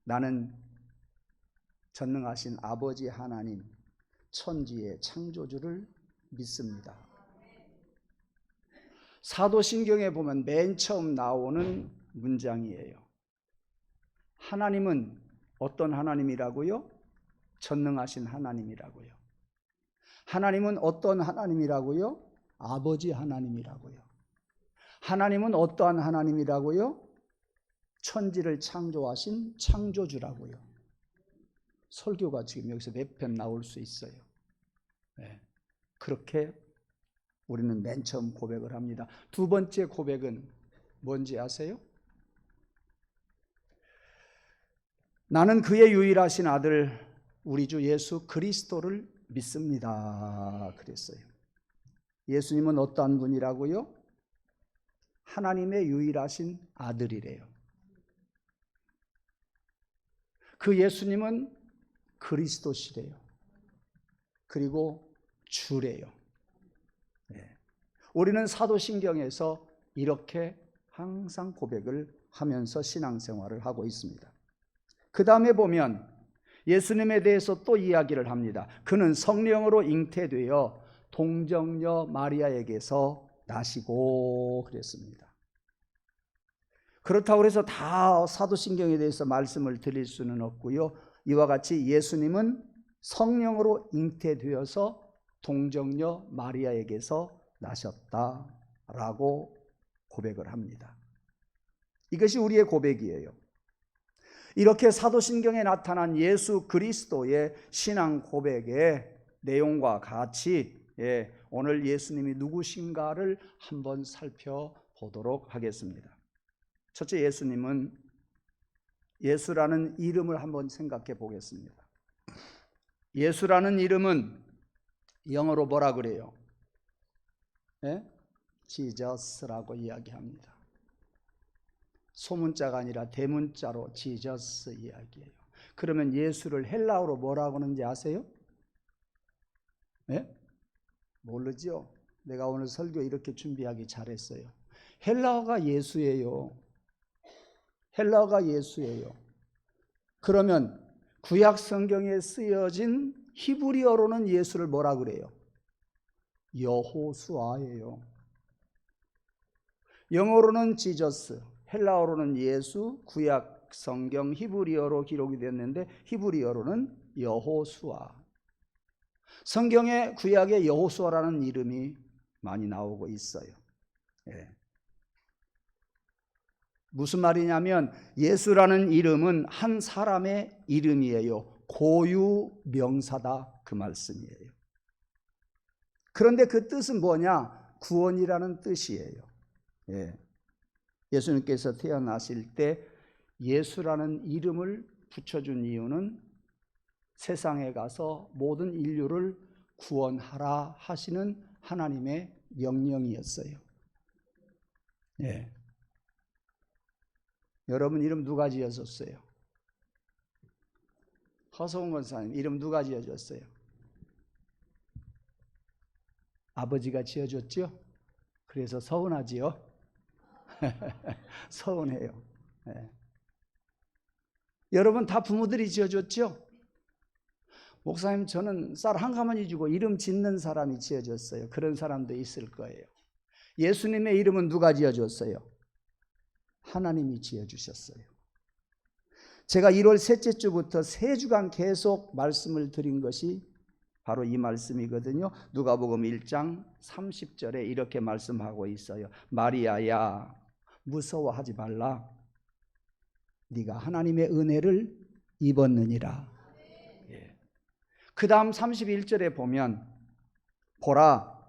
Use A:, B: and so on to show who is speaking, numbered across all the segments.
A: 나는 전능하신 아버지 하나님, 천지의 창조주를 믿습니다. 사도신경에 보면 맨 처음 나오는 문장이에요. 하나님은 어떤 하나님이라고요? 전능하신 하나님이라고요. 하나님은 어떤 하나님이라고요? 아버지 하나님이라고요. 하나님은 어떠한 하나님이라고요? 천지를 창조하신 창조주라고요. 설교가 지금 여기서 몇 편 나올 수 있어요. 네. 그렇게 우리는 맨 처음 고백을 합니다. 두 번째 고백은 뭔지 아세요? 나는 그의 유일하신 아들 우리 주 예수 그리스도를 믿습니다. 그랬어요. 예수님은 어떠한 분이라고요? 하나님의 유일하신 아들이래요. 그 예수님은 그리스도시래요. 그리고 주래요. 네. 우리는 사도신경에서 이렇게 항상 고백을 하면서 신앙생활을 하고 있습니다. 그 다음에 보면 예수님에 대해서 또 이야기를 합니다. 그는 성령으로 잉태되어 동정녀 마리아에게서 나시고 그랬습니다. 그렇다고 해서 다 사도신경에 대해서 말씀을 드릴 수는 없고요. 이와 같이 예수님은 성령으로 잉태되어서 동정녀 마리아에게서 나셨다라고 고백을 합니다. 이것이 우리의 고백이에요. 이렇게 사도신경에 나타난 예수 그리스도의 신앙 고백의 내용과 같이 오늘 예수님이 누구신가를 한번 살펴보도록 하겠습니다. 첫째, 예수님은 예수라는 이름을 한번 생각해 보겠습니다. 예수라는 이름은 영어로 뭐라 그래요? 지저스라고 이야기합니다. 소문자가 아니라 대문자로 지저스 이야기해요. 그러면 예수를 헬라어로 뭐라고 하는지 아세요? 모르죠? 내가 오늘 설교 이렇게 준비하기 잘했어요. 헬라어가 예수예요. 헬라어가 예수예요. 그러면 구약 성경에 쓰여진 히브리어로는 예수를 뭐라 그래요? 여호수아예요. 영어로는 지저스, 헬라어로는 예수, 구약 성경 히브리어로 기록이 됐는데 히브리어로는 여호수아. 성경에 구약에 여호수아라는 이름이 많이 나오고 있어요. 무슨 말이냐면 예수라는 이름은 한 사람의 이름이에요. 고유 명사다 그 말씀이에요. 그런데 그 뜻은 뭐냐? 구원이라는 뜻이에요. 예수님께서 태어나실 때 예수라는 이름을 붙여준 이유는 세상에 가서 모든 인류를 구원하라 하시는 하나님의 명령이었어요. 여러분 이름 누가 지어줬어요? 허성훈 권사님 이름 누가 지어줬어요? 아버지가 지어줬죠? 그래서 서운하지요? 서운해요. 여러분 다 부모들이 지어줬죠? 목사님 저는 쌀 한 가마니 주고 이름 짓는 사람이 지어줬어요. 그런 사람도 있을 거예요. 예수님의 이름은 누가 지어줬어요? 하나님이 지어주셨어요. 제가 1월 셋째 주부터 3주간 계속 말씀을 드린 것이 바로 이 말씀이거든요. 누가복음 1장 30절에 이렇게 말씀하고 있어요. 마리아야 무서워하지 말라. 네가 하나님의 은혜를 입었느니라. 그 다음 31절에 보면 보라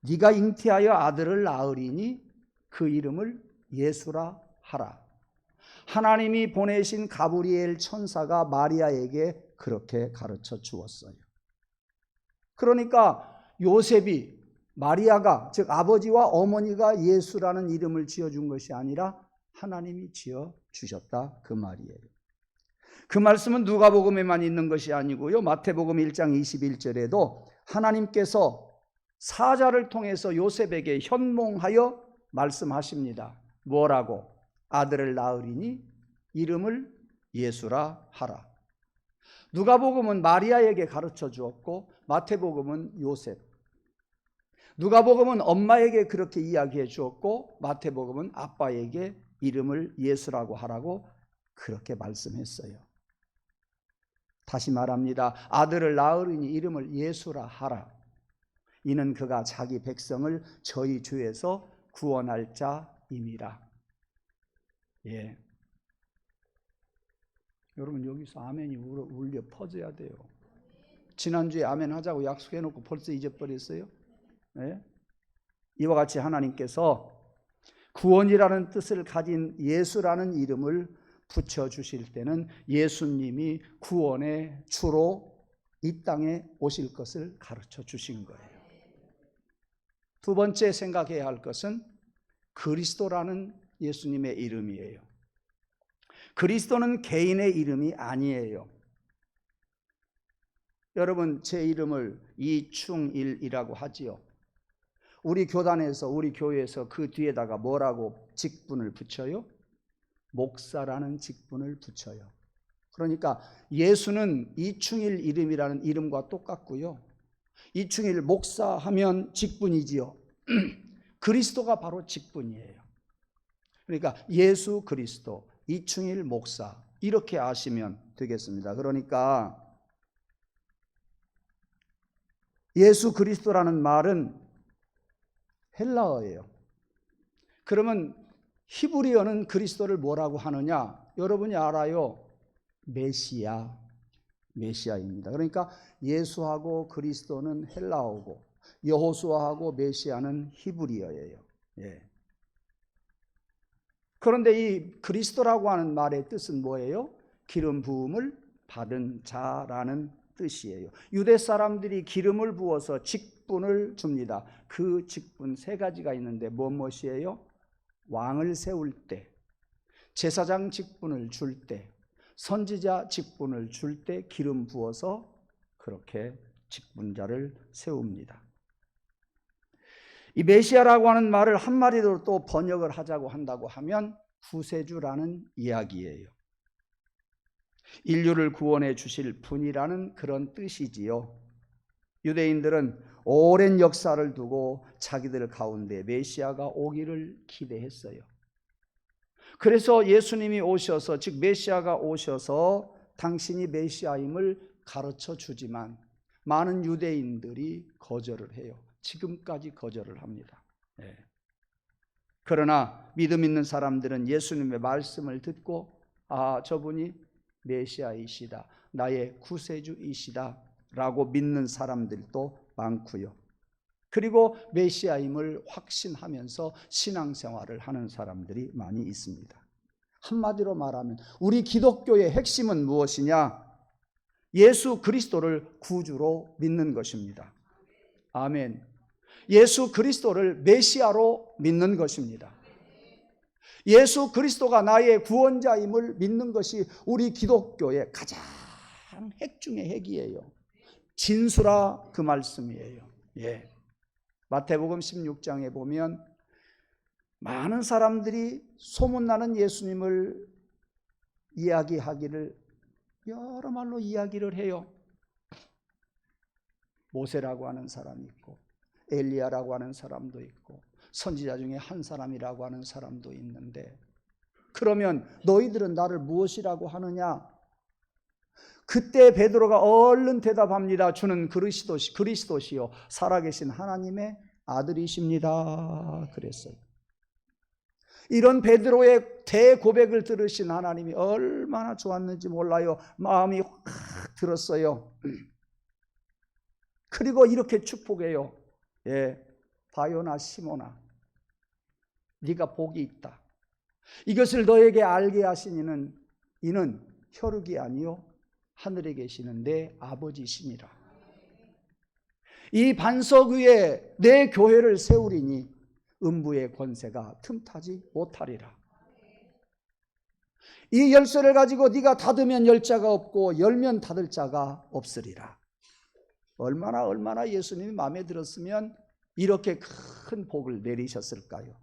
A: 네가 잉태하여 아들을 낳으리니 그 이름을 예수라 하라. 하나님이 보내신 가브리엘 천사가 마리아에게 그렇게 가르쳐 주었어요. 그러니까 요셉이 마리아가 즉 아버지와 어머니가 예수라는 이름을 지어준 것이 아니라 하나님이 지어주셨다 그 말이에요. 그 말씀은 누가복음에만 있는 것이 아니고요. 마태복음 1장 21절에도 하나님께서 사자를 통해서 요셉에게 현몽하여 말씀하십니다. 뭐라고? 아들을 낳으리니 이름을 예수라 하라. 누가복음은 마리아에게 가르쳐 주었고 마태복음은 요셉. 누가복음은 엄마에게 그렇게 이야기해 주었고 마태복음은 아빠에게 이름을 예수라고 하라고 그렇게 말씀했어요. 다시 말합니다. 아들을 낳으리니 이름을 예수라 하라. 이는 그가 자기 백성을 저희 주에서 구원할 자임이라. 예. 여러분 여기서 아멘이 울려 퍼져야 돼요. 지난주에 아멘 하자고 약속해놓고 벌써 잊어버렸어요? 예? 이와 같이 하나님께서 구원이라는 뜻을 가진 예수라는 이름을 붙여주실 때는 예수님이 구원의 주로 이 땅에 오실 것을 가르쳐 주신 거예요. 두 번째 생각해야 할 것은 그리스도라는 예수님의 이름이에요. 그리스도는 개인의 이름이 아니에요. 여러분 제 이름을 이충일이라고 하지요. 우리 교단에서 우리 교회에서 그 뒤에다가 뭐라고 직분을 붙여요? 목사라는 직분을 붙여요. 그러니까 예수는 이충일 이름이라는 이름과 똑같고요. 이충일 목사 하면 직분이지요. 그리스도가 바로 직분이에요. 그러니까 예수 그리스도, 이충일 목사 이렇게 아시면 되겠습니다. 그러니까 예수 그리스도라는 말은 헬라어예요. 그러면 히브리어는 그리스도를 뭐라고 하느냐? 여러분이 알아요. 메시아입니다. 그러니까 예수하고 그리스도는 헬라어고 여호수아하고 메시아는 히브리어예요. 예. 그런데 이 그리스도라고 하는 말의 뜻은 뭐예요? 기름 부음을 받은 자라는 뜻이에요. 유대 사람들이 기름을 부어서 직분을 줍니다. 그 직분 세 가지가 있는데 무엇이에요? 왕을 세울 때, 제사장 직분을 줄 때, 선지자 직분을 줄 때 기름 부어서 그렇게 직분자를 세웁니다. 이 메시아라고 하는 말을 한마디로 또 번역을 하자고 한다고 하면 구세주라는 이야기예요. 인류를 구원해 주실 분이라는 그런 뜻이지요. 유대인들은 오랜 역사를 두고 자기들 가운데 메시아가 오기를 기대했어요. 그래서 예수님이 오셔서, 즉 메시아가 오셔서 당신이 메시아임을 가르쳐 주지만 많은 유대인들이 거절을 해요. 지금까지 거절을 합니다. 네. 그러나 믿음 있는 사람들은 예수님의 말씀을 듣고 아, 저분이 메시아이시다, 나의 구세주이시다 라고 믿는 사람들도 많고요. 그리고 메시아임을 확신하면서 신앙생활을 하는 사람들이 많이 있습니다. 한마디로 말하면 우리 기독교의 핵심은 무엇이냐? 예수 그리스도를 구주로 믿는 것입니다. 아멘. 예수 그리스도를 메시아로 믿는 것입니다. 예수 그리스도가 나의 구원자임을 믿는 것이 우리 기독교의 가장 핵 중의 핵이에요. 진수라 그 말씀이에요. 예. 마태복음 16장에 보면 많은 사람들이 소문나는 예수님을 이야기하기를 여러 말로 이야기를 해요. 모세라고 하는 사람이 있고 엘리야라고 하는 사람도 있고 선지자 중에 한 사람이라고 하는 사람도 있는데, 그러면 너희들은 나를 무엇이라고 하느냐? 그때 베드로가 얼른 대답합니다. 주는 그리스도시요 살아계신 하나님의 아들이십니다. 그랬어요. 이런 베드로의 대고백을 들으신 하나님이 얼마나 좋았는지 몰라요. 마음이 확 들었어요. 그리고 이렇게 축복해요. 예, 바요나 시몬아, 네가 복이 있다. 이것을 너에게 알게 하신 이는 혈육이 아니요 하늘에 계시는 내 아버지시니라. 이 반석 위에 내 교회를 세우리니 음부의 권세가 틈타지 못하리라. 이 열쇠를 가지고 네가 닫으면 열 자가 없고 열면 닫을 자가 없으리라. 얼마나 예수님이 마음에 들었으면 이렇게 큰 복을 내리셨을까요?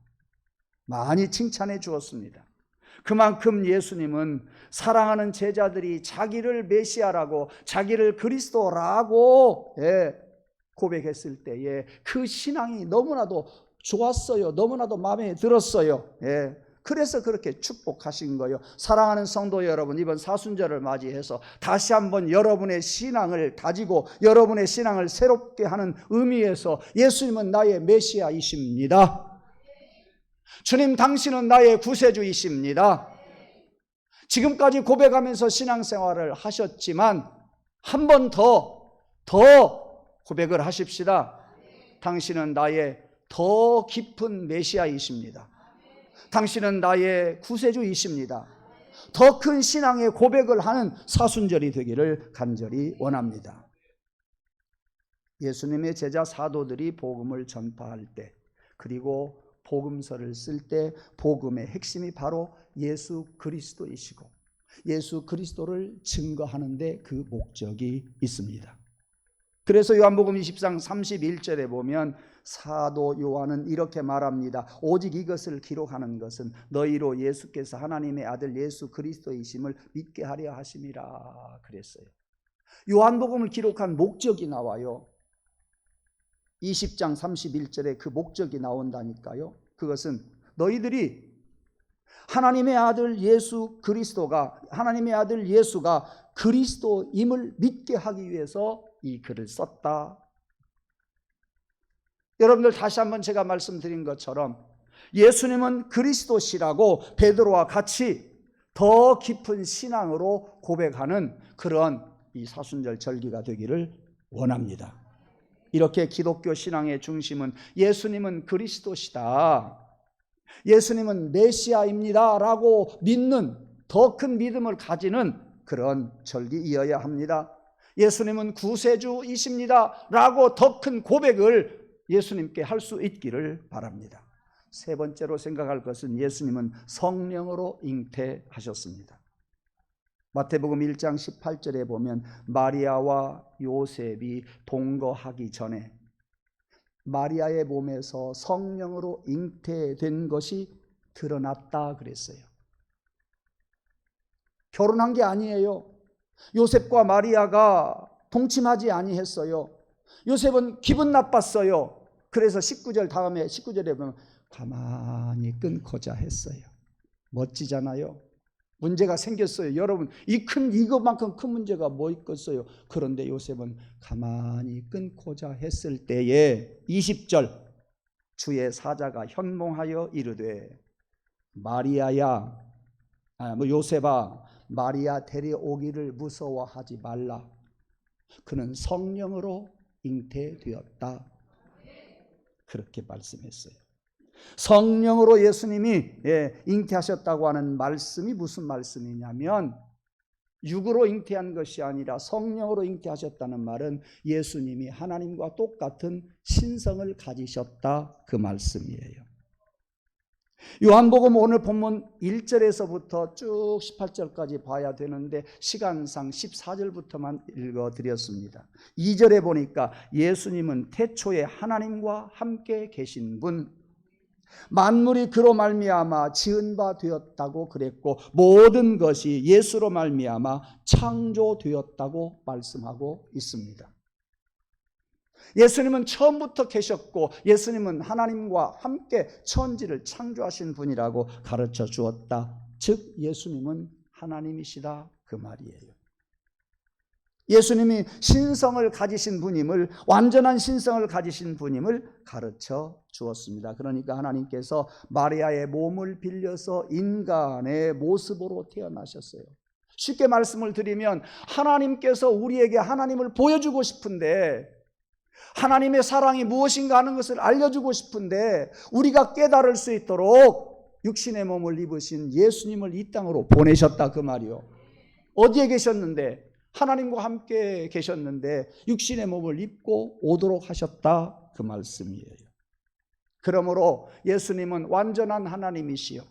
A: 많이 칭찬해 주었습니다. 그만큼 예수님은 사랑하는 제자들이 자기를 메시아라고, 자기를 그리스도라고 고백했을 때에 그 신앙이 너무나도 좋았어요. 너무나도 마음에 들었어요. 그래서 그렇게 축복하신 거예요. 사랑하는 성도 여러분, 이번 사순절을 맞이해서 다시 한번 여러분의 신앙을 다지고 여러분의 신앙을 새롭게 하는 의미에서 예수님은 나의 메시아이십니다. 주님, 당신은 나의 구세주이십니다. 지금까지 고백하면서 신앙생활을 하셨지만 한 번 더 고백을 하십시다. 당신은 나의 더 깊은 메시아이십니다. 당신은 나의 구세주이십니다. 더 큰 신앙의 고백을 하는 사순절이 되기를 간절히 원합니다. 예수님의 제자 사도들이 복음을 전파할 때, 그리고 복음서를 쓸 때 복음의 핵심이 바로 예수 그리스도이시고 예수 그리스도를 증거하는 데 그 목적이 있습니다. 그래서 요한복음 20장 31절에 보면 사도 요한은 이렇게 말합니다. 오직 이것을 기록하는 것은 너희로 예수께서 하나님의 아들 예수 그리스도이심을 믿게 하려 하심이라 그랬어요. 요한복음을 기록한 목적이 나와요. 20장 31절에 그 목적이 나온다니까요. 그것은 너희들이 하나님의 아들 예수 그리스도가, 하나님의 아들 예수가 그리스도임을 믿게 하기 위해서 이 글을 썼다. 여러분들, 다시 한번 제가 말씀드린 것처럼 예수님은 그리스도시라고 베드로와 같이 더 깊은 신앙으로 고백하는 그런 이 사순절 절기가 되기를 원합니다. 이렇게 기독교 신앙의 중심은 예수님은 그리스도시다, 예수님은 메시아입니다 라고 믿는 더 큰 믿음을 가지는 그런 절기이어야 합니다. 예수님은 구세주이십니다 라고 더 큰 고백을 예수님께 할 수 있기를 바랍니다. 세 번째로 생각할 것은 예수님은 성령으로 잉태하셨습니다. 마태복음 1장 18절에 보면 마리아와 요셉이 동거하기 전에 마리아의 몸에서 성령으로 잉태된 것이 드러났다 그랬어요. 결혼한 게 아니에요. 요셉과 마리아가 동침하지 아니했어요. 요셉은 기분 나빴어요. 그래서 19절 다음에 19절에 보면 가만히 끊고자 했어요. 멋지잖아요. 문제가 생겼어요. 여러분, 이것만큼 큰 문제가 뭐 있겠어요. 그런데 요셉은 가만히 끊고자 했을 때에 20절 주의 사자가 현몽하여 이르되 마리아야, 요셉아, 마리아 데려오기를 무서워하지 말라. 그는 성령으로 잉태되었다. 그렇게 말씀했어요. 성령으로 예수님이 잉태하셨다고 하는 말씀이 무슨 말씀이냐면 육으로 잉태한 것이 아니라 성령으로 잉태하셨다는 말은 예수님이 하나님과 똑같은 신성을 가지셨다 그 말씀이에요. 요한복음 오늘 본문 1절에서부터 쭉 18절까지 봐야 되는데 시간상 14절부터만 읽어드렸습니다. 2절에 보니까 예수님은 태초에 하나님과 함께 계신 분, 만물이 그로 말미암아 지은 바 되었다고 그랬고 모든 것이 예수로 말미암아 창조되었다고 말씀하고 있습니다. 예수님은 처음부터 계셨고 예수님은 하나님과 함께 천지를 창조하신 분이라고 가르쳐 주었다. 즉 예수님은 하나님이시다 그 말이에요. 예수님이 신성을 가지신 분임을, 완전한 신성을 가지신 분임을 가르쳐 주었습니다. 그러니까 하나님께서 마리아의 몸을 빌려서 인간의 모습으로 태어나셨어요. 쉽게 말씀을 드리면 하나님께서 우리에게 하나님을 보여주고 싶은데, 하나님의 사랑이 무엇인가 하는 것을 알려주고 싶은데 우리가 깨달을 수 있도록 육신의 몸을 입으신 예수님을 이 땅으로 보내셨다 그 말이요. 어디에 계셨는데? 하나님과 함께 계셨는데 육신의 몸을 입고 오도록 하셨다 그 말씀이에요. 그러므로 예수님은 완전한 하나님이시요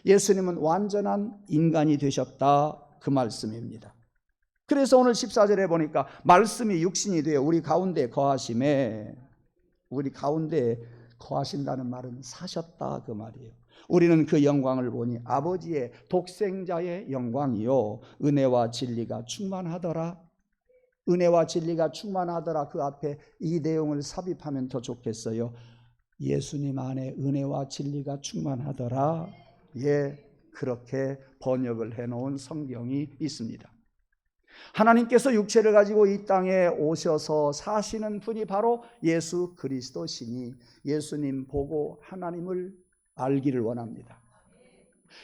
A: 예수님은 완전한 인간이 되셨다 그 말씀입니다. 그래서 오늘 14절에 보니까 말씀이 육신이 되어 우리 가운데 거하심에, 우리 가운데 거하신다는 말은 사셨다 그 말이에요. 우리는 그 영광을 보니 아버지의 독생자의 영광이요 은혜와 진리가 충만하더라. 은혜와 진리가 충만하더라. 그 앞에 이 내용을 삽입하면 더 좋겠어요. 예수님 안에 은혜와 진리가 충만하더라. 예, 그렇게 번역을 해놓은 성경이 있습니다. 하나님께서 육체를 가지고 이 땅에 오셔서 사시는 분이 바로 예수 그리스도시니 예수님 보고 하나님을 알기를 원합니다.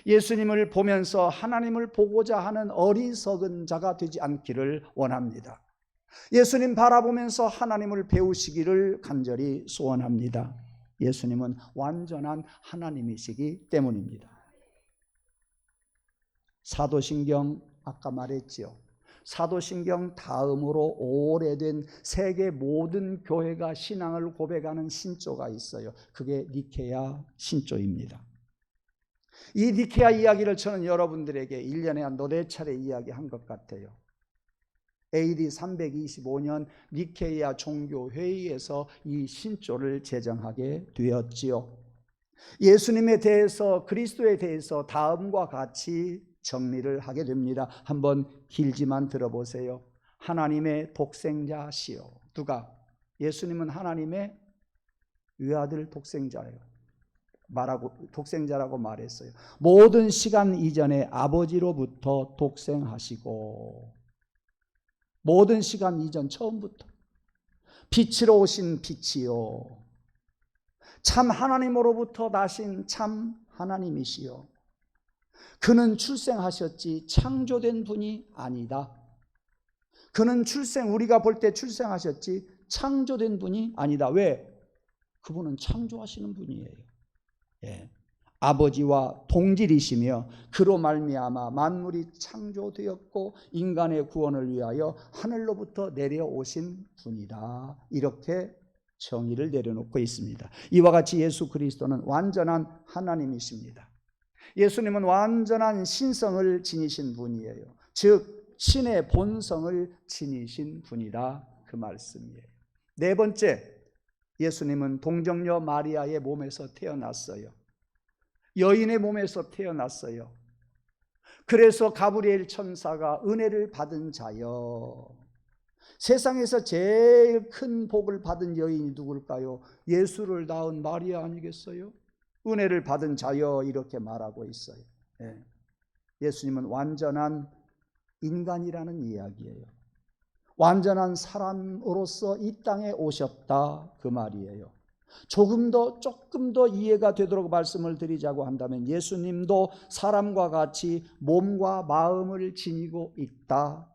A: 예수님을 보면서 하나님을 보고자 하는 어리석은 자가 되지 않기를 원합니다. 예수님 바라보면서 하나님을 배우시기를 간절히 소원합니다. 예수님은 완전한 하나님이시기 때문입니다. 사도신경 아까 말했지요. 사도신경 다음으로 오래된 세계 모든 교회가 신앙을 고백하는 신조가 있어요. 그게 니케야 신조입니다. 이 니케야 이야기를 저는 여러분들에게 1년에 한 너댓 차례 이야기한 것 같아요. AD 325년 니케야 종교회의에서 이 신조를 제정하게 되었지요. 예수님에 대해서, 그리스도에 대해서 다음과 같이 정리를 하게 됩니다. 한번 길지만 들어보세요. 하나님의 독생자시요. 누가? 예수님은 하나님의 외아들 독생자예요. 독생자라고 말했어요. 모든 시간 이전에 아버지로부터 독생하시고, 모든 시간 이전 처음부터 빛으로 오신 빛이요, 참 하나님으로부터 나신 참 하나님이시요, 그는 출생하셨지 창조된 분이 아니다. 그는 우리가 볼 때 출생하셨지 창조된 분이 아니다. 왜? 그분은 창조하시는 분이에요. 예. 아버지와 동질이시며 그로 말미암아 만물이 창조되었고 인간의 구원을 위하여 하늘로부터 내려오신 분이다. 이렇게 정의를 내려놓고 있습니다. 이와 같이 예수 그리스도는 완전한 하나님이십니다. 예수님은 완전한 신성을 지니신 분이에요. 즉 신의 본성을 지니신 분이다, 그 말씀이에요. 네 번째, 예수님은 동정녀 마리아의 몸에서 태어났어요. 여인의 몸에서 태어났어요. 그래서 가브리엘 천사가 은혜를 받은 자여, 세상에서 제일 큰 복을 받은 여인이 누굴까요? 예수를 낳은 마리아 아니겠어요? 은혜를 받은 자여, 이렇게 말하고 있어요. 예. 예수님은 완전한 인간이라는 이야기예요. 완전한 사람으로서 이 땅에 오셨다, 그 말이에요. 조금 더 이해가 되도록 말씀을 드리자고 한다면 예수님도 사람과 같이 몸과 마음을 지니고 있다.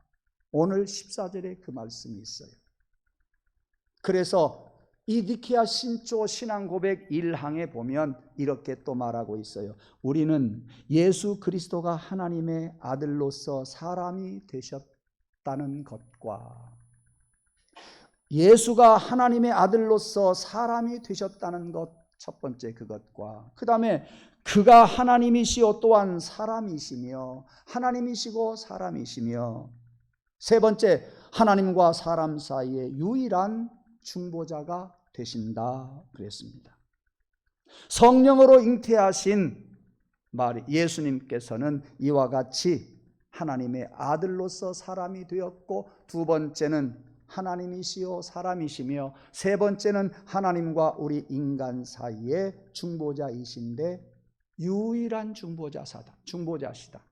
A: 오늘 14절에 그 말씀이 있어요. 그래서 이 니케야 신조 신앙 고백 1항에 보면 이렇게 또 말하고 있어요. 우리는 예수 그리스도가 하나님의 아들로서 사람이 되셨다는 것과, 예수가 하나님의 아들로서 사람이 되셨다는 것, 첫 번째 그것과, 그 다음에 그가 하나님이시요 또한 사람이시며, 하나님이시고 사람이시며, 세 번째 하나님과 사람 사이에 유일한 중보자가 되신다 그랬습니다. 성령으로 잉태하신 예수님께서는 이와 같이 하나님의 아들로서 사람이 되었고, 두 번째는 하나님이시요 사람이시며, 세 번째는 하나님과 우리 인간 사이의 중보자이신데 유일한 중보자시다.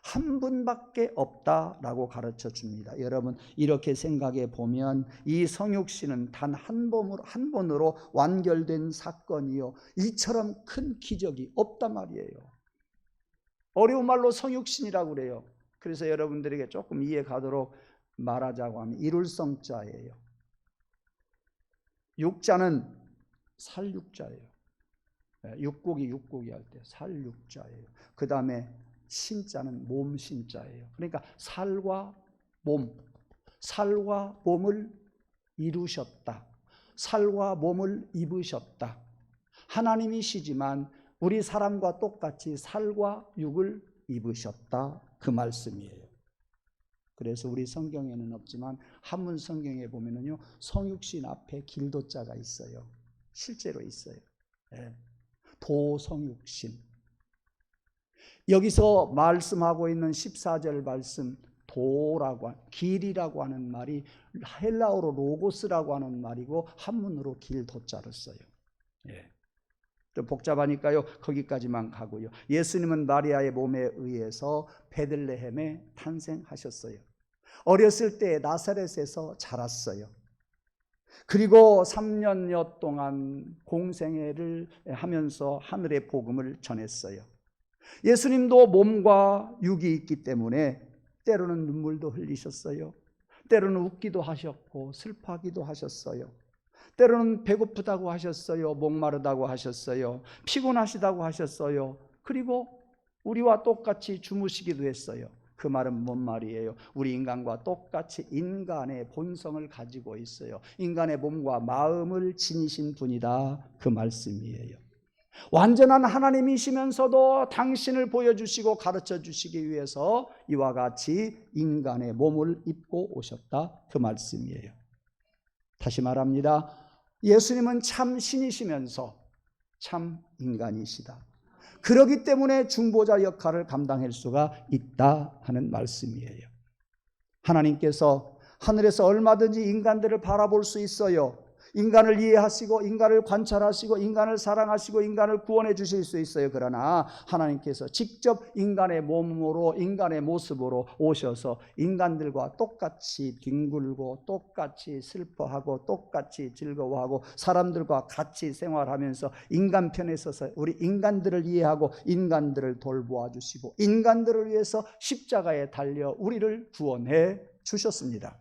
A: 한 분밖에 없다라고 가르쳐 줍니다. 여러분, 이렇게 생각해 보면 이 성육신은 단 한 번으로 완결된 사건이요, 이처럼 큰 기적이 없단 말이에요. 어려운 말로 성육신이라고 그래요. 그래서 여러분들에게 조금 이해 가도록 말하자고 하면 이룰성자예요. 육자는 살육자예요. 육고기 할 때 살육자예요. 그 다음에 신자는 몸신자예요. 그러니까 살과 몸을 이루셨다. 살과 몸을 입으셨다. 하나님이시지만 우리 사람과 똑같이 살과 육을 입으셨다, 그 말씀이에요. 그래서 우리 성경에는 없지만 한문 성경에 보면은요, 성육신 앞에 길도자가 있어요. 실제로 있어요. 예. 도성육신. 여기서 말씀하고 있는 14절 말씀, 도라고, 길이라고 하는 말이 헬라어로 로고스라고 하는 말이고 한문으로 길 도자를 써요. 예. 좀 복잡하니까요, 거기까지만 가고요. 예수님은 마리아의 몸에 의해서 베들레헴에 탄생하셨어요. 어렸을 때 나사렛에서 자랐어요. 그리고 3년여 동안 공생애를 하면서 하늘의 복음을 전했어요. 예수님도 몸과 육이 있기 때문에 때로는 눈물도 흘리셨어요. 때로는 웃기도 하셨고 슬퍼하기도 하셨어요. 때로는 배고프다고 하셨어요. 목마르다고 하셨어요. 피곤하시다고 하셨어요. 그리고 우리와 똑같이 주무시기도 했어요. 그 말은 뭔 말이에요? 우리 인간과 똑같이 인간의 본성을 가지고 있어요. 인간의 몸과 마음을 지니신 분이다, 그 말씀이에요. 완전한 하나님이시면서도 당신을 보여주시고 가르쳐 주시기 위해서 이와 같이 인간의 몸을 입고 오셨다, 그 말씀이에요. 다시 말합니다. 예수님은 참 신이시면서 참 인간이시다. 그렇기 때문에 중보자 역할을 감당할 수가 있다 하는 말씀이에요. 하나님께서 하늘에서 얼마든지 인간들을 바라볼 수 있어요. 인간을 이해하시고 인간을 관찰하시고 인간을 사랑하시고 인간을 구원해 주실 수 있어요. 그러나 하나님께서 직접 인간의 몸으로 인간의 모습으로 오셔서 인간들과 똑같이 뒹굴고 똑같이 슬퍼하고 똑같이 즐거워하고 사람들과 같이 생활하면서 인간 편에 서서 우리 인간들을 이해하고 인간들을 돌보아 주시고 인간들을 위해서 십자가에 달려 우리를 구원해 주셨습니다.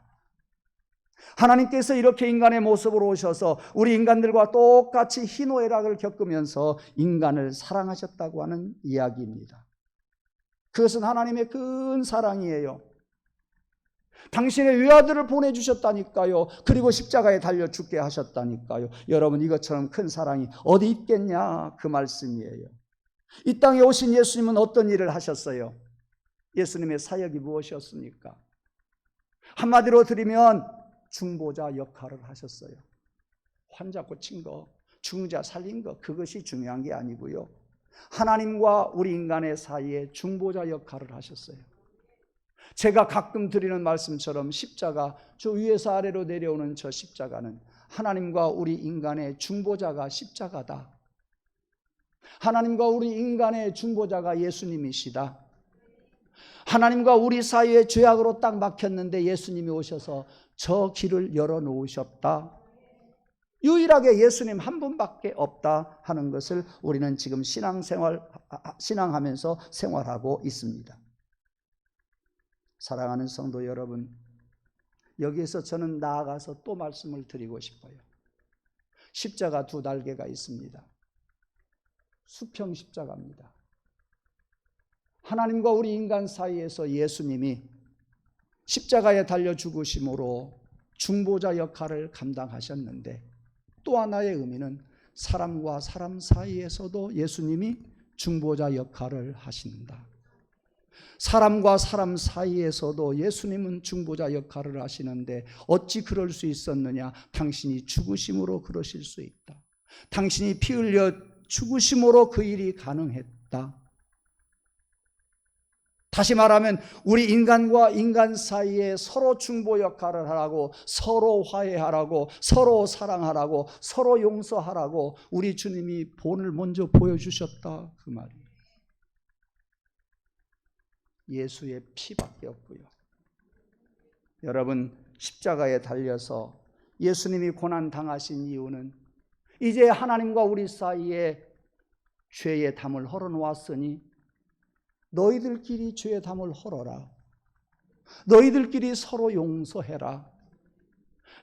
A: 하나님께서 이렇게 인간의 모습으로 오셔서 우리 인간들과 똑같이 희노애락을 겪으면서 인간을 사랑하셨다고 하는 이야기입니다. 그것은 하나님의 큰 사랑이에요. 당신의 외아들을 보내주셨다니까요. 그리고 십자가에 달려 죽게 하셨다니까요. 여러분, 이것처럼 큰 사랑이 어디 있겠냐, 그 말씀이에요. 이 땅에 오신 예수님은 어떤 일을 하셨어요? 예수님의 사역이 무엇이었습니까? 한마디로 드리면 중보자 역할을 하셨어요. 환자 고친 거, 죽은 자 살린 거, 그것이 중요한 게 아니고요. 하나님과 우리 인간의 사이에 중보자 역할을 하셨어요. 제가 가끔 드리는 말씀처럼 십자가, 저 위에서 아래로 내려오는 저 십자가는 하나님과 우리 인간의 중보자가 십자가다. 하나님과 우리 인간의 중보자가 예수님이시다. 하나님과 우리 사이에 죄악으로 딱 막혔는데 예수님이 오셔서 저 길을 열어놓으셨다. 유일하게 예수님 한 분밖에 없다 하는 것을 우리는 지금 신앙하면서 생활하고 있습니다. 사랑하는 성도 여러분, 여기에서 저는 나아가서 또 말씀을 드리고 싶어요. 십자가 두 달개가 있습니다. 수평 십자가입니다. 하나님과 우리 인간 사이에서 예수님이 십자가에 달려 죽으심으로 중보자 역할을 감당하셨는데, 또 하나의 의미는 사람과 사람 사이에서도 예수님이 중보자 역할을 하신다. 사람과 사람 사이에서도 예수님은 중보자 역할을 하시는데 어찌 그럴 수 있었느냐? 당신이 죽으심으로 그러실 수 있다. 당신이 피 흘려 죽으심으로 그 일이 가능했다. 다시 말하면 우리 인간과 인간 사이에 서로 중보 역할을 하라고, 서로 화해하라고, 서로 사랑하라고, 서로 용서하라고 우리 주님이 본을 먼저 보여주셨다, 그 말이에요. 예수의 피밖에 없고요. 여러분, 십자가에 달려서 예수님이 고난 당하신 이유는 이제 하나님과 우리 사이에 죄의 담을 헐어놓았으니 너희들끼리 죄의 담을 헐어라. 너희들끼리 서로 용서해라.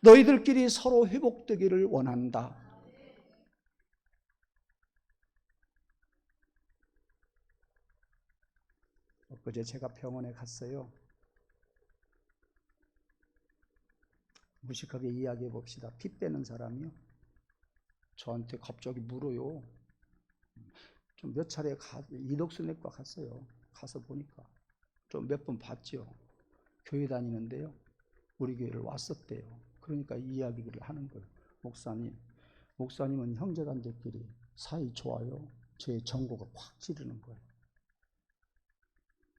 A: 너희들끼리 서로 회복되기를 원한다. 엊그제 제가 병원에 갔어요. 무식하게 이야기해 봅시다. 피 빼는 사람이요. 저한테 갑자기 물어요. 좀 몇 차례 이독수내과 갔어요. 가서 보니까 좀 몇 번 봤죠. 교회 다니는데요. 우리 교회를 왔었대요. 그러니까 이 이야기를 하는 거예요. 목사님은 형제간들끼리 사이 좋아요. 제 정보가 확 찌르는 거예요.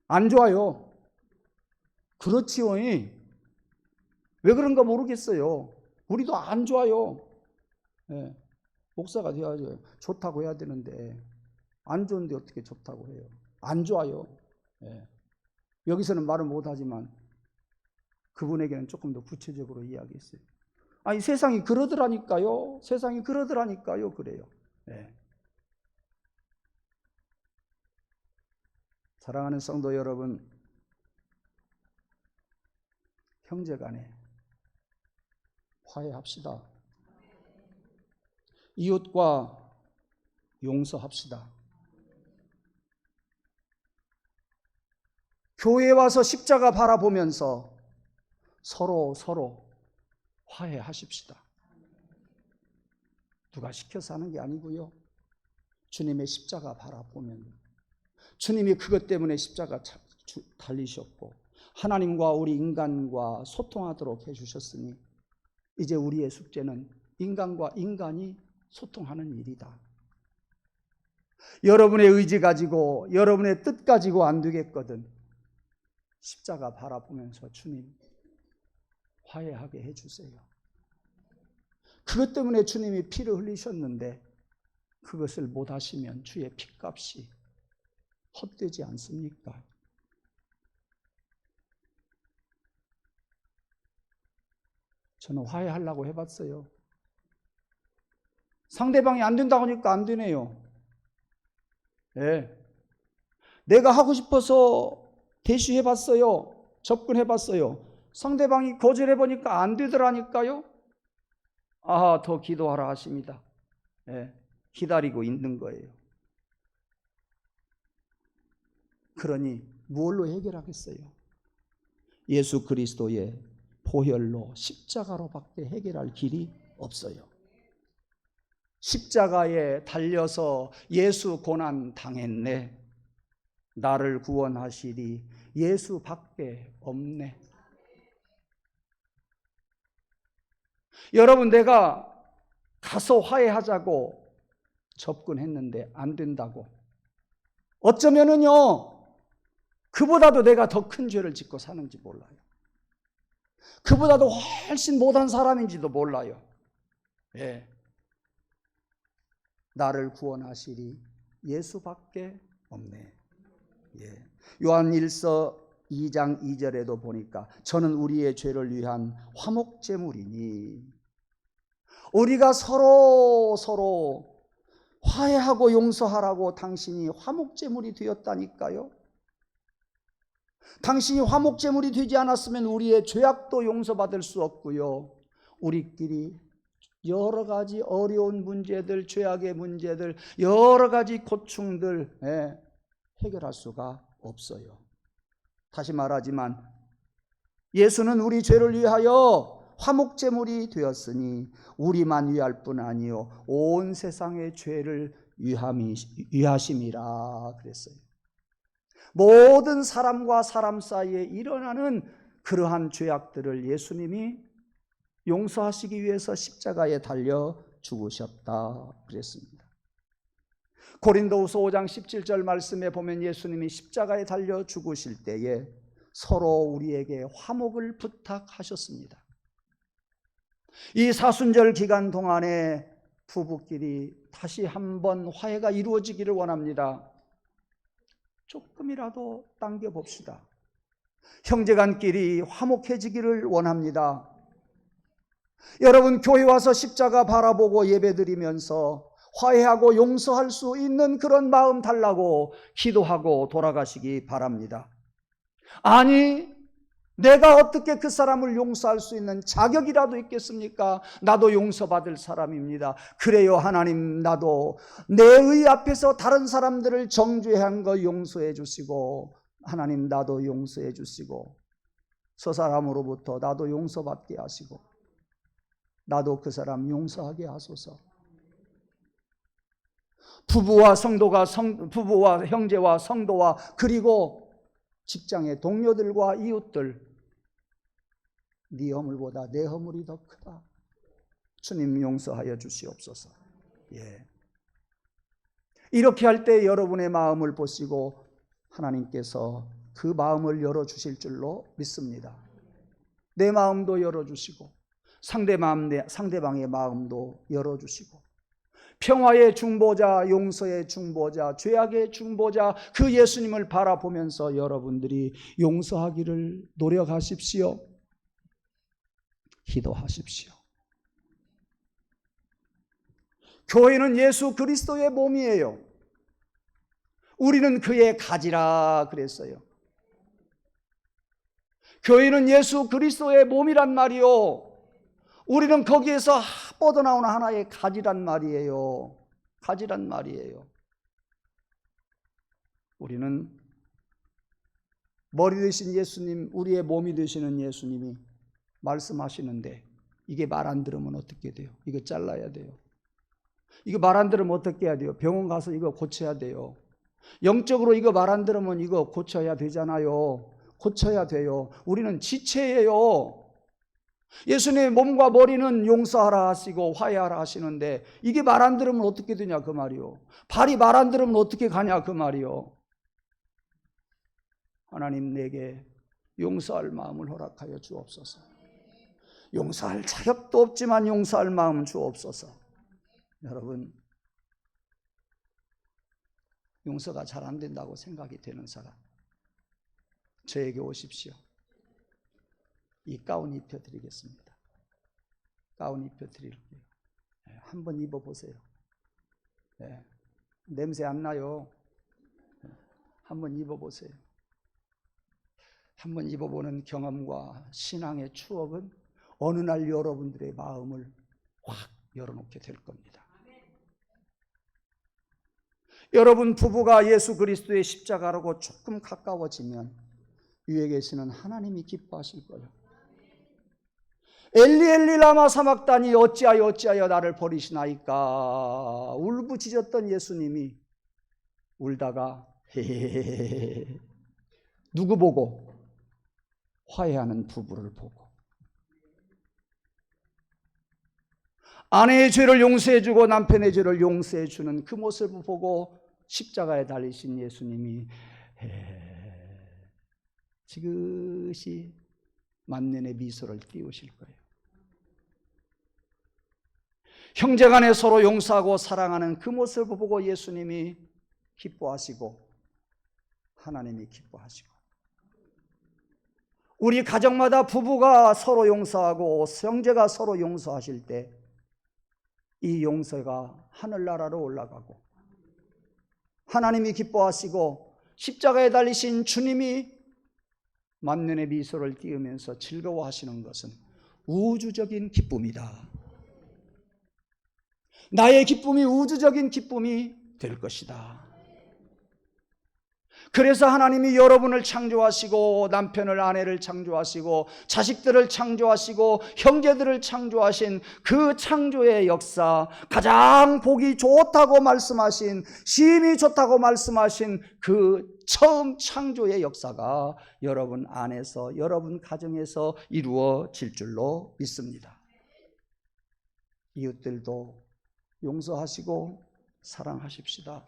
A: 안 좋아요. 그렇지요. 왜 그런가 모르겠어요. 우리도 안 좋아요. 예. 목사가 되어야죠. 좋다고 해야 되는데 안 좋은데 어떻게 좋다고 해요? 안 좋아요. 예. 여기서는 말을 못하지만 그분에게는 조금 더 구체적으로 이야기했어요. 아니 세상이 그러더라니까요. 세상이 그러더라니까요. 그래요. 예. 사랑하는 성도 여러분, 형제간에 화해합시다. 이웃과 용서합시다. 교회에 와서 십자가 바라보면서 서로 화해하십시다. 누가 시켜서 하는 게 아니고요. 주님의 십자가 바라보면 주님이 그것 때문에 십자가 달리셨고 하나님과 우리 인간과 소통하도록 해주셨으니 이제 우리의 숙제는 인간과 인간이 소통하는 일이다. 여러분의 의지 가지고 여러분의 뜻 가지고 안 되겠거든. 십자가 바라보면서 주님 화해하게 해주세요. 그것 때문에 주님이 피를 흘리셨는데 그것을 못하시면 주의 피값이 헛되지 않습니까? 저는 화해하려고 해봤어요. 상대방이 안 된다고 하니까 안 되네요. 네. 내가 하고 싶어서 대시해봤어요. 접근해봤어요. 상대방이 거절해보니까 안 되더라니까요. 아하, 더 기도하라 하십니다. 네. 기다리고 있는 거예요. 그러니 무엇로 해결하겠어요? 예수 그리스도의 보혈로 십자가로밖에 해결할 길이 없어요. 십자가에 달려서 예수 고난 당했네. 나를 구원하시리. 예수밖에 없네. 여러분, 내가 가서 화해하자고 접근했는데 안 된다고. 어쩌면은요, 그보다도 내가 더 큰 죄를 짓고 사는지 몰라요. 그보다도 훨씬 못한 사람인지도 몰라요. 예. 나를 구원하시리 예수밖에 없네. 예. 요한 1서 2장 2절에도 보니까 저는 우리의 죄를 위한 화목제물이니 우리가 서로 화해하고 용서하라고 당신이 화목제물이 되었다니까요. 당신이 화목제물이 되지 않았으면 우리의 죄악도 용서받을 수 없고요. 우리끼리 여러 가지 어려운 문제들, 죄악의 문제들, 여러 가지 고충들 해결할 수가 없어요. 다시 말하지만 예수는 우리 죄를 위하여 화목제물이 되었으니 우리만 위할 뿐 아니요 온 세상의 죄를 위하심이라 그랬어요. 모든 사람과 사람 사이에 일어나는 그러한 죄악들을 예수님이 용서하시기 위해서 십자가에 달려 죽으셨다 그랬습니다. 고린도후서 5장 17절 말씀에 보면 예수님이 십자가에 달려 죽으실 때에 서로 우리에게 화목을 부탁하셨습니다. 이 사순절 기간 동안에 부부끼리 다시 한번 화해가 이루어지기를 원합니다. 조금이라도 당겨봅시다. 형제간끼리 화목해지기를 원합니다. 여러분, 교회 와서 십자가 바라보고 예배드리면서 화해하고 용서할 수 있는 그런 마음 달라고 기도하고 돌아가시기 바랍니다. 아니, 내가 어떻게 그 사람을 용서할 수 있는 자격이라도 있겠습니까? 나도 용서받을 사람입니다. 그래요, 하나님, 나도 내 의 앞에서 다른 사람들을 정죄한 거 용서해 주시고, 하나님, 나도 용서해 주시고, 저 사람으로부터 나도 용서받게 하시고, 나도 그 사람 용서하게 하소서. 부부와 형제와 성도와 그리고 직장의 동료들과 이웃들, 네 허물보다 내 허물이 더 크다. 주님 용서하여 주시옵소서. 예. 이렇게 할 때 여러분의 마음을 보시고 하나님께서 그 마음을 열어주실 줄로 믿습니다. 내 마음도 열어주시고 상대방의 마음도 열어주시고 평화의 중보자, 용서의 중보자, 죄악의 중보자 그 예수님을 바라보면서 여러분들이 용서하기를 노력하십시오. 기도하십시오. 교회는 예수 그리스도의 몸이에요. 우리는 그의 가지라 그랬어요. 교회는 예수 그리스도의 몸이란 말이요. 우리는 거기에서 뻗어나오는 하나의 가지란 말이에요. 가지란 말이에요. 우리는 머리 되신 예수님, 우리의 몸이 되시는 예수님이 말씀하시는데 이게 말 안 들으면 어떻게 돼요? 이거 잘라야 돼요. 이거 말 안 들으면 어떻게 해야 돼요? 병원 가서 이거 고쳐야 돼요. 영적으로 이거 말 안 들으면 이거 고쳐야 되잖아요. 고쳐야 돼요. 우리는 지체예요. 예수님의 몸과 머리는 용서하라 하시고 화해하라 하시는데 이게 말 안 들으면 어떻게 되냐 그 말이요. 발이 말 안 들으면 어떻게 가냐 그 말이요. 하나님 내게 용서할 마음을 허락하여 주옵소서. 용서할 자격도 없지만 용서할 마음 주옵소서. 여러분, 용서가 잘 안 된다고 생각이 되는 사람 저에게 오십시오. 이 가운 입혀드리겠습니다. 가운 입혀드릴게요. 한번 입어보세요. 네. 냄새 안 나요. 한번 입어보세요. 한번 입어보는 경험과 신앙의 추억은 어느 날 여러분들의 마음을 확 열어놓게 될 겁니다. 여러분 부부가 예수 그리스도의 십자가라고 조금 가까워지면 위에 계시는 하나님이 기뻐하실 거예요. 엘리 엘리 라마 사막다니 어찌하여 나를 버리시나이까 울부짖었던 예수님이 울다가 헤헤헤헤 누구 보고? 화해하는 부부를 보고 아내의 죄를 용서해주고 남편의 죄를 용서해주는 그 모습을 보고 십자가에 달리신 예수님이 지그시 만년의 미소를 띄우실 거예요. 형제간에 서로 용서하고 사랑하는 그 모습을 보고 예수님이 기뻐하시고 하나님이 기뻐하시고 우리 가정마다 부부가 서로 용서하고 형제가 서로 용서하실 때 이 용서가 하늘나라로 올라가고 하나님이 기뻐하시고 십자가에 달리신 주님이 만년의 미소를 띄우면서 즐거워하시는 것은 우주적인 기쁨이다. 나의 기쁨이 우주적인 기쁨이 될 것이다. 그래서 하나님이 여러분을 창조하시고 남편을 아내를 창조하시고 자식들을 창조하시고 형제들을 창조하신 그 창조의 역사, 가장 보기 좋다고 말씀하신, 심히 좋다고 말씀하신 그 처음 창조의 역사가 여러분 안에서 여러분 가정에서 이루어질 줄로 믿습니다. 이웃들도 용서하시고 사랑하십시다.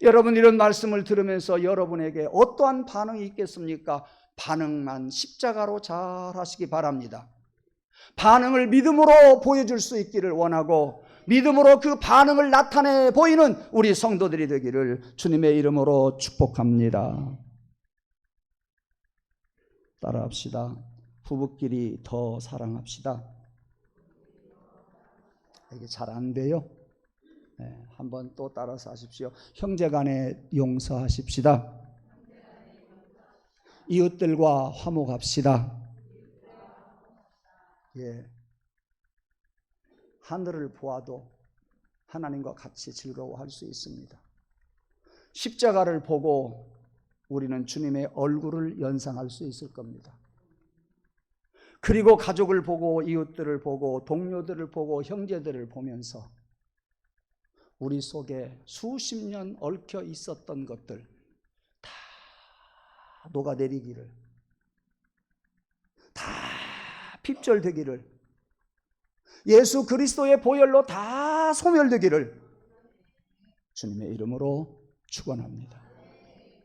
A: 여러분 이런 말씀을 들으면서 여러분에게 어떠한 반응이 있겠습니까? 반응만 십자가로 잘 하시기 바랍니다. 반응을 믿음으로 보여줄 수 있기를 원하고 믿음으로 그 반응을 나타내 보이는 우리 성도들이 되기를 주님의 이름으로 축복합니다. 따라합시다. 부부끼리 더 사랑합시다. 이게 잘 안 돼요. 네, 한번 또 따라서 하십시오. 형제간에 용서하십시다. 이웃들과 화목합시다. 예, 하늘을 보아도 하나님과 같이 즐거워할 수 있습니다. 십자가를 보고 우리는 주님의 얼굴을 연상할 수 있을 겁니다. 그리고 가족을 보고 이웃들을 보고 동료들을 보고 형제들을 보면서 우리 속에 수십 년 얽혀 있었던 것들 다 녹아내리기를, 다 핍절되기를, 예수 그리스도의 보혈로 다 소멸되기를 주님의 이름으로 축원합니다.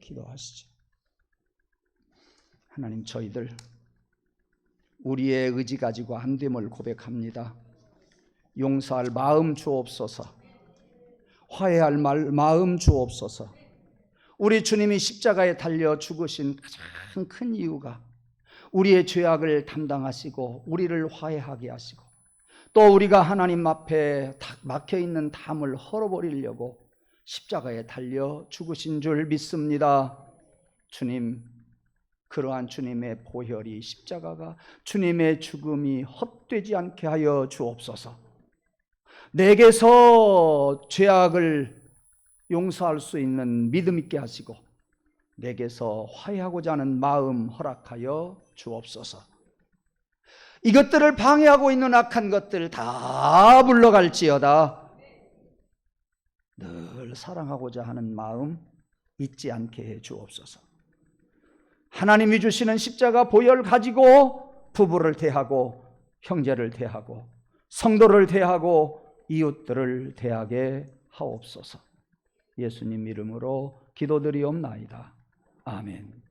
A: 기도하시죠. 하나님, 저희들 우리의 의지 가지고 안 됨을 고백합니다. 용서할 마음 주옵소서. 화해할 마음 주옵소서. 우리 주님이 십자가에 달려 죽으신 가장 큰 이유가 우리의 죄악을 담당하시고 우리를 화해하게 하시고 또 우리가 하나님 앞에 막혀있는 담을 헐어버리려고 십자가에 달려 죽으신 줄 믿습니다. 주님, 그러한 주님의 보혈이, 십자가가, 주님의 죽음이 헛되지 않게 하여 주옵소서. 내게서 죄악을 용서할 수 있는 믿음 있게 하시고 내게서 화해하고자 하는 마음 허락하여 주옵소서. 이것들을 방해하고 있는 악한 것들 다 물러갈지어다. 늘 사랑하고자 하는 마음 잊지 않게 해 주옵소서. 하나님이 주시는 십자가 보혈 가지고 부부를 대하고 형제를 대하고 성도를 대하고 이웃들을 대하게 하옵소서. 예수님 이름으로 기도드리옵나이다. 아멘.